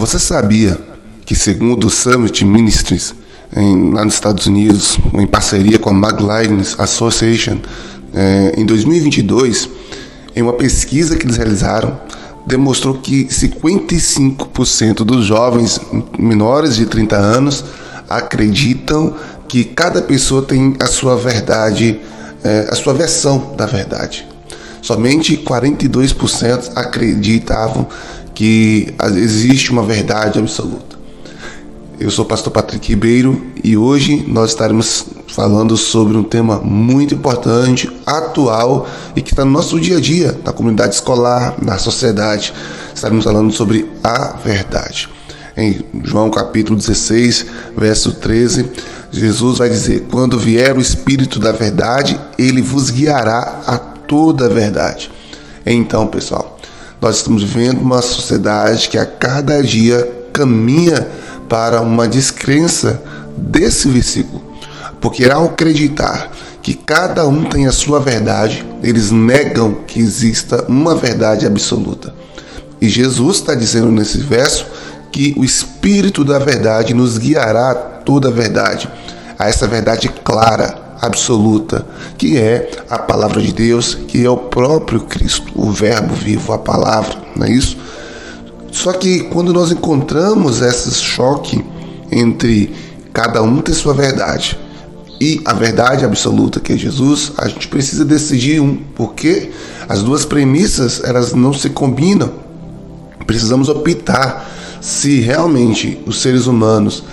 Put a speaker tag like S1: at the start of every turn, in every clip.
S1: Você sabia que, segundo o Summit Ministries, lá nos Estados Unidos, em parceria com a Maglines Association, em 2022, em uma pesquisa que eles realizaram, demonstrou que 55% dos jovens menores de 30 anos acreditam que cada pessoa tem a sua verdade, a sua versão da verdade. Somente 42% acreditavam que existe uma verdade absoluta. Eu sou o pastor Patrick Ribeiro e hoje nós estaremos falando sobre um tema muito importante, atual e que está no nosso dia a dia, na comunidade escolar, na sociedade. Estaremos falando sobre a verdade. Em João capítulo 16, verso 13, Jesus vai dizer: quando vier o Espírito da verdade, ele vos guiará a toda a verdade. Então, pessoal, nós estamos vivendo uma sociedade que a cada dia caminha para uma descrença desse versículo, porque ao acreditar que cada um tem a sua verdade, eles negam que exista uma verdade absoluta. E Jesus está dizendo nesse verso que o Espírito da verdade nos guiará a toda a verdade, a essa verdade clara, absoluta, que é a palavra de Deus, que é o próprio Cristo, o verbo vivo, a palavra, não é isso? Só que quando nós encontramos esse choque entre cada um ter sua verdade e a verdade absoluta, que é Jesus, a gente precisa decidir porque as duas premissas elas não se combinam. Precisamos optar se realmente os seres humanos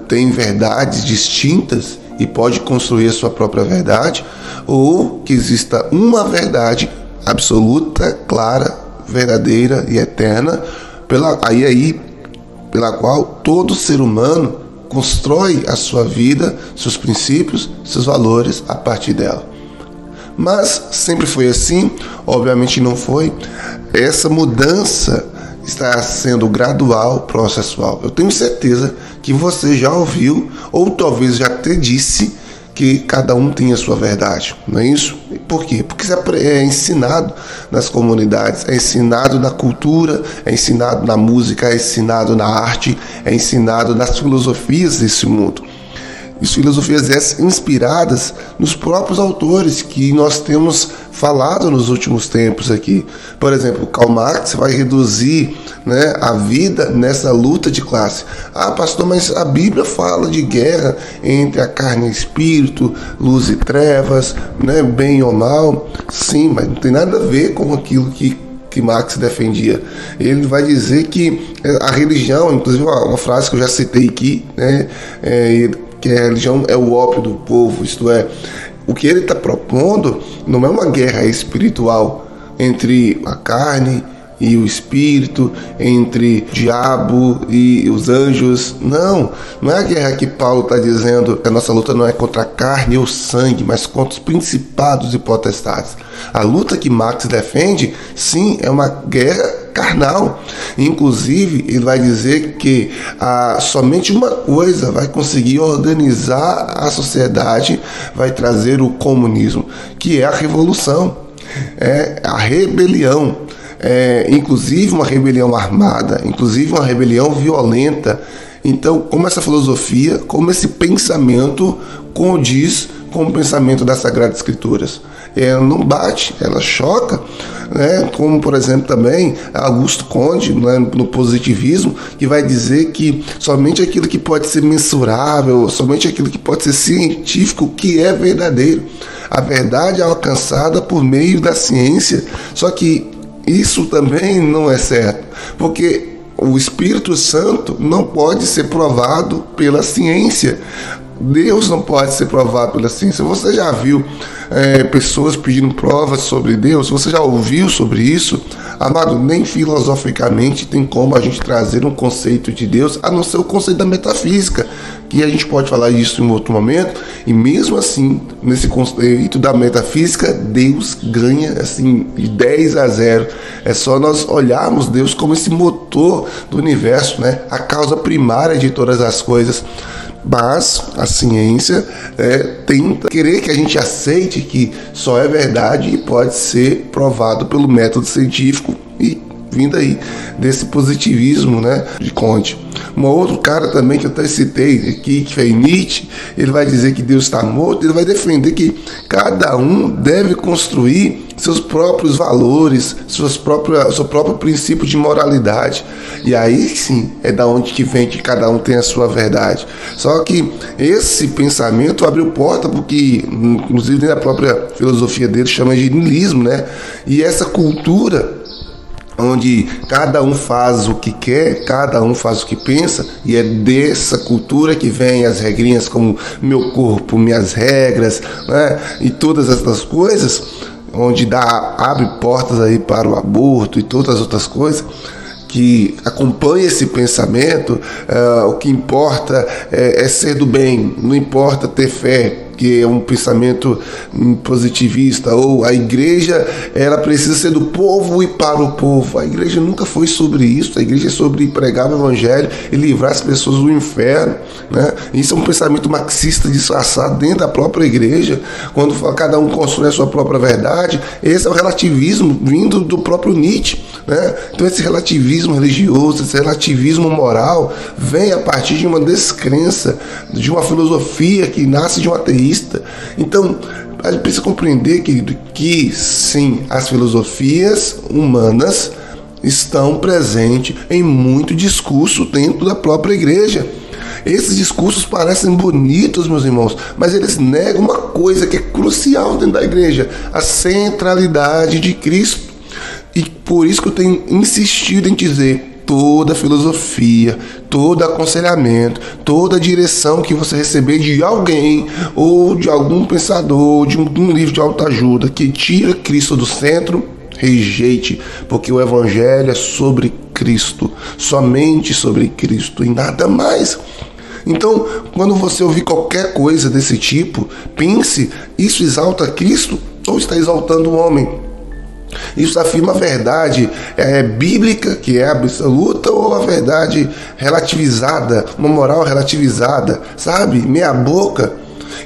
S1: têm verdades distintas e pode construir a sua própria verdade, ou que exista uma verdade absoluta, clara, verdadeira e eterna, pela qual todo ser humano constrói a sua vida, seus princípios, seus valores a partir dela. Mas sempre foi assim? Obviamente não foi. Essa mudança está sendo gradual, processual. Eu tenho certeza que você já ouviu, ou talvez já até disse, que cada um tem a sua verdade, não é isso? E por quê? Porque isso é ensinado nas comunidades, é ensinado na cultura, é ensinado na música, é ensinado na arte, é ensinado nas filosofias desse mundo. As filosofias essas inspiradas nos próprios autores que nós temos falado nos últimos tempos aqui. Por exemplo, Karl Marx vai reduzir, a vida nessa luta de classe. Ah, pastor, mas a Bíblia fala de guerra entre a carne e o espírito, luz e trevas, bem ou mal. Sim, mas não tem nada a ver com aquilo que Marx defendia. Ele vai dizer que a religião, inclusive uma frase que eu já citei aqui, que a religião é o ópio do povo, isto é, o que ele está propondo não é uma guerra espiritual entre a carne e o espírito, entre o diabo e os anjos. Não é a guerra que Paulo está dizendo que a nossa luta não é contra a carne ou sangue, mas contra os principados e potestades. A luta que Marx defende, sim, é uma guerra carnal. Inclusive, ele vai dizer que somente uma coisa vai conseguir organizar a sociedade, vai trazer o comunismo, que é a revolução, é a rebelião. Inclusive uma rebelião armada, inclusive uma rebelião violenta. Então, como essa filosofia, como esse pensamento condiz com o pensamento das Sagradas Escrituras? Ela não bate, ela choca, como por exemplo também Augusto Conte, no positivismo, que vai dizer que somente aquilo que pode ser mensurável, somente aquilo que pode ser científico, que é verdadeiro. A verdade é alcançada por meio da ciência. Só que isso também não é certo, porque o Espírito Santo não pode ser provado pela ciência. Deus não pode ser provado pela ciência. Você já viu pessoas pedindo provas sobre Deus? Você já ouviu sobre isso? Amado, nem filosoficamente tem como a gente trazer um conceito de Deus, a não ser o conceito da metafísica, que a gente pode falar isso em outro momento. E mesmo assim, nesse conceito da metafísica, Deus ganha assim de 10-0. É só nós olharmos Deus como esse motor do universo, a causa primária de todas as coisas. Mas a ciência tenta querer que a gente aceite que só é verdade e pode ser provado pelo método científico, e vindo aí desse positivismo, né, de Kant. Um outro cara também que eu até citei aqui, que é Nietzsche, ele vai dizer que Deus está morto, ele vai defender que cada um deve construir seus próprios valores, seu próprio princípio de moralidade. E aí sim é da onde que vem que cada um tem a sua verdade. Só que esse pensamento abriu porta porque, inclusive na própria filosofia dele, chama de niilismo, né? E essa cultura onde cada um faz o que quer, cada um faz o que pensa, e é dessa cultura que vem as regrinhas como meu corpo, minhas regras, né? E todas essas coisas, onde abre portas aí para o aborto e todas as outras coisas que acompanha esse pensamento. O que importa é ser do bem, não importa ter fé, que é um pensamento positivista, ou a igreja ela precisa ser do povo e para o povo. A igreja nunca foi sobre isso. A igreja é sobre pregar o evangelho e livrar as pessoas do inferno, né? Isso é um pensamento marxista disfarçado dentro da própria igreja, quando cada um constrói a sua própria verdade. Esse é o relativismo vindo do próprio Nietzsche, né? Então esse relativismo religioso, esse relativismo moral vem a partir de uma descrença, de uma filosofia que nasce de um ateísmo. Então, a gente precisa compreender, querido, que sim, as filosofias humanas estão presentes em muito discurso dentro da própria igreja. Esses discursos parecem bonitos, meus irmãos, mas eles negam uma coisa que é crucial dentro da igreja: a centralidade de Cristo. E por isso que eu tenho insistido em dizer: toda filosofia, todo aconselhamento, toda direção que você receber de alguém ou de algum pensador, de um livro de autoajuda que tira Cristo do centro, rejeite, porque o evangelho é sobre Cristo, somente sobre Cristo e nada mais. Então, quando você ouvir qualquer coisa desse tipo, pense: isso exalta Cristo ou está exaltando o homem? Isso afirma a verdade bíblica, que é absoluta, ou a verdade relativizada, uma moral relativizada, sabe? Meia boca.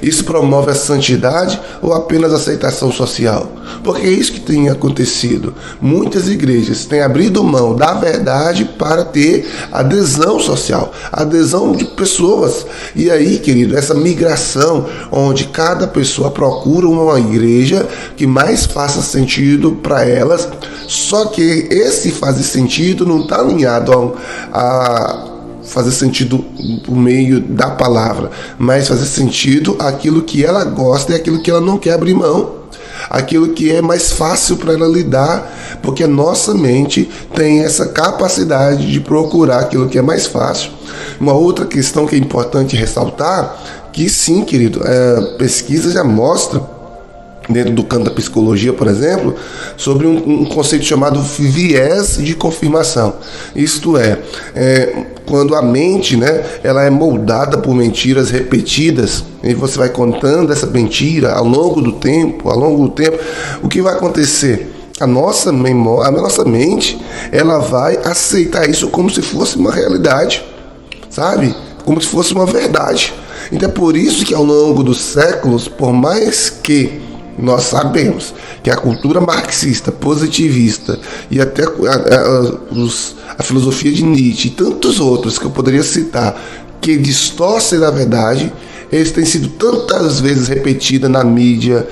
S1: Isso promove a santidade ou apenas a aceitação social? Porque é isso que tem acontecido. Muitas igrejas têm abrido mão da verdade para ter adesão social, adesão de pessoas. E aí, querido, essa migração onde cada pessoa procura uma igreja que mais faça sentido para elas, só que esse fazer sentido não está alinhado a fazer sentido por meio da palavra, mas fazer sentido aquilo que ela gosta e aquilo que ela não quer abrir mão, aquilo que é mais fácil para ela lidar, porque a nossa mente tem essa capacidade de procurar aquilo que é mais fácil. Uma outra questão que é importante ressaltar, que sim, querido, pesquisa já mostra, dentro do campo da psicologia, por exemplo, sobre um conceito chamado viés de confirmação. Isto é, quando a mente, né, ela é moldada por mentiras repetidas, e você vai contando essa mentira ao longo do tempo, o que vai acontecer? A nossa mente, ela vai aceitar isso como se fosse uma realidade, sabe? Como se fosse uma verdade. Então é por isso que ao longo dos séculos, por mais que nós sabemos que a cultura marxista, positivista e até a filosofia de Nietzsche e tantos outros que eu poderia citar que distorcem da verdade, eles têm sido tantas vezes repetidos na mídia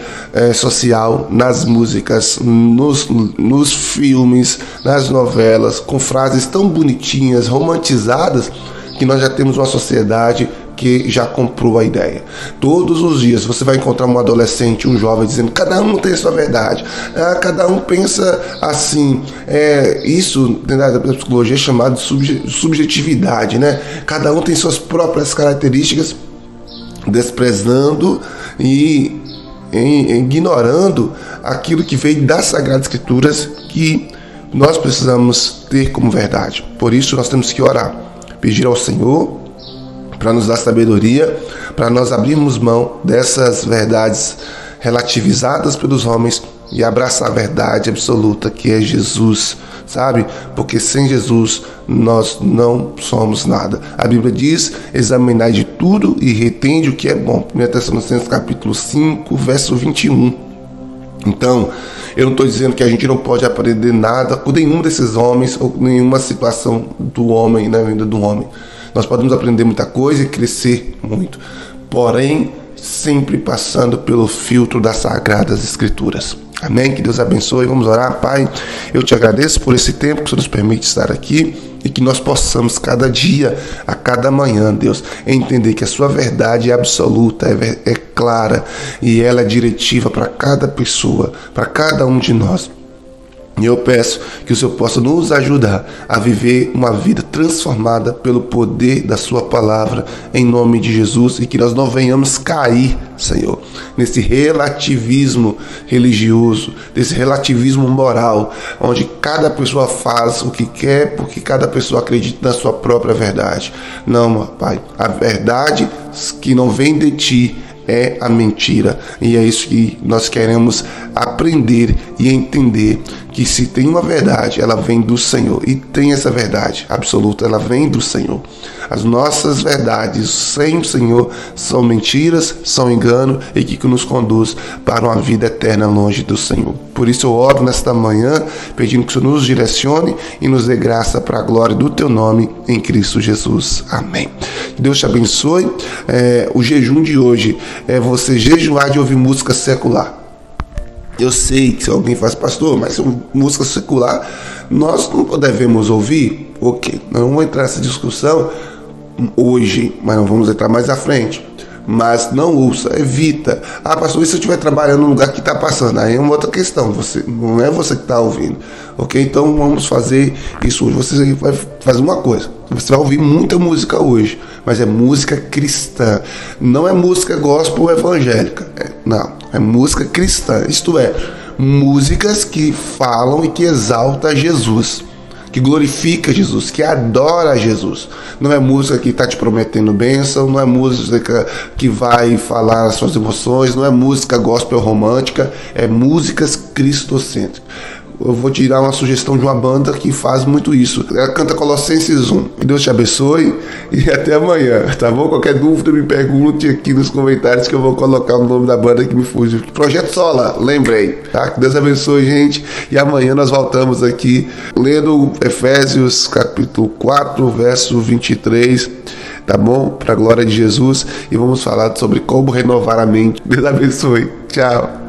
S1: social, nas músicas, nos filmes, nas novelas, com frases tão bonitinhas, romantizadas, que nós já temos uma sociedade que já comprou a ideia. Todos os dias você vai encontrar um adolescente, um jovem dizendo: cada um tem a sua verdade, cada um pensa assim. Isso dentro da psicologia é chamado de subjetividade, né? Cada um tem suas próprias características, desprezando e ignorando aquilo que veio das Sagradas Escrituras, que nós precisamos ter como verdade. Por isso nós temos que orar, pedir ao Senhor para nos dar sabedoria, para nós abrirmos mão dessas verdades relativizadas pelos homens e abraçar a verdade absoluta, que é Jesus, sabe? Porque sem Jesus nós não somos nada. A Bíblia diz: examinai de tudo e retende o que é bom. 1 Tessalonicenses capítulo 5, verso 21. Então, eu não estou dizendo que a gente não pode aprender nada com nenhum desses homens ou nenhuma situação do homem, na vida do homem. Nós podemos aprender muita coisa e crescer muito, porém, sempre passando pelo filtro das Sagradas Escrituras. Amém? Que Deus abençoe. Vamos orar. Pai, eu te agradeço por esse tempo que você nos permite estar aqui e que nós possamos cada dia, a cada manhã, Deus, entender que a sua verdade é absoluta, é clara e ela é diretiva para cada pessoa, para cada um de nós. E eu peço que o Senhor possa nos ajudar a viver uma vida transformada pelo poder da sua palavra, em nome de Jesus, e que nós não venhamos cair, Senhor, nesse relativismo religioso, desse relativismo moral, onde cada pessoa faz o que quer, porque cada pessoa acredita na sua própria verdade. Não, meu Pai, a verdade que não vem de ti é a mentira, e é isso que nós queremos aprender e entender, que se tem uma verdade, ela vem do Senhor, e tem essa verdade absoluta, ela vem do Senhor. As nossas verdades sem o Senhor são mentiras, são engano, e que nos conduz para uma vida eterna longe do Senhor. Por isso eu oro nesta manhã, pedindo que o Senhor nos direcione e nos dê graça para a glória do teu nome, em Cristo Jesus. Amém. Que Deus te abençoe. O jejum de hoje é você jejuar de ouvir música secular. Eu sei que se alguém faz, pastor, mas música secular nós não devemos ouvir? Ok, não vamos entrar nessa discussão hoje, mas não vamos entrar mais à frente. Mas não ouça, evita. Ah, pastor, e se eu estiver trabalhando num lugar que está passando? Aí é uma outra questão, não é você que está ouvindo, ok? Então vamos fazer isso hoje. Você vai fazer uma coisa, você vai ouvir muita música hoje, mas é música cristã, não é música gospel evangélica, não, é música cristã, isto é, músicas que falam e que exaltam Jesus, que glorifica Jesus, que adora Jesus. Não é música que está te prometendo bênção, não é música que vai falar as suas emoções, não é música gospel romântica, é músicas cristocêntricas. Eu vou te dar uma sugestão de uma banda que faz muito isso. Ela canta Colossenses 1. Que Deus te abençoe e até amanhã, tá bom? Qualquer dúvida me pergunte aqui nos comentários que eu vou colocar o nome da banda que me fugiu. Projeto Sola, lembrei, tá? Que Deus abençoe, gente. E amanhã nós voltamos aqui lendo Efésios capítulo 4, verso 23, tá bom? Para a glória de Jesus. E vamos falar sobre como renovar a mente. Deus abençoe. Tchau.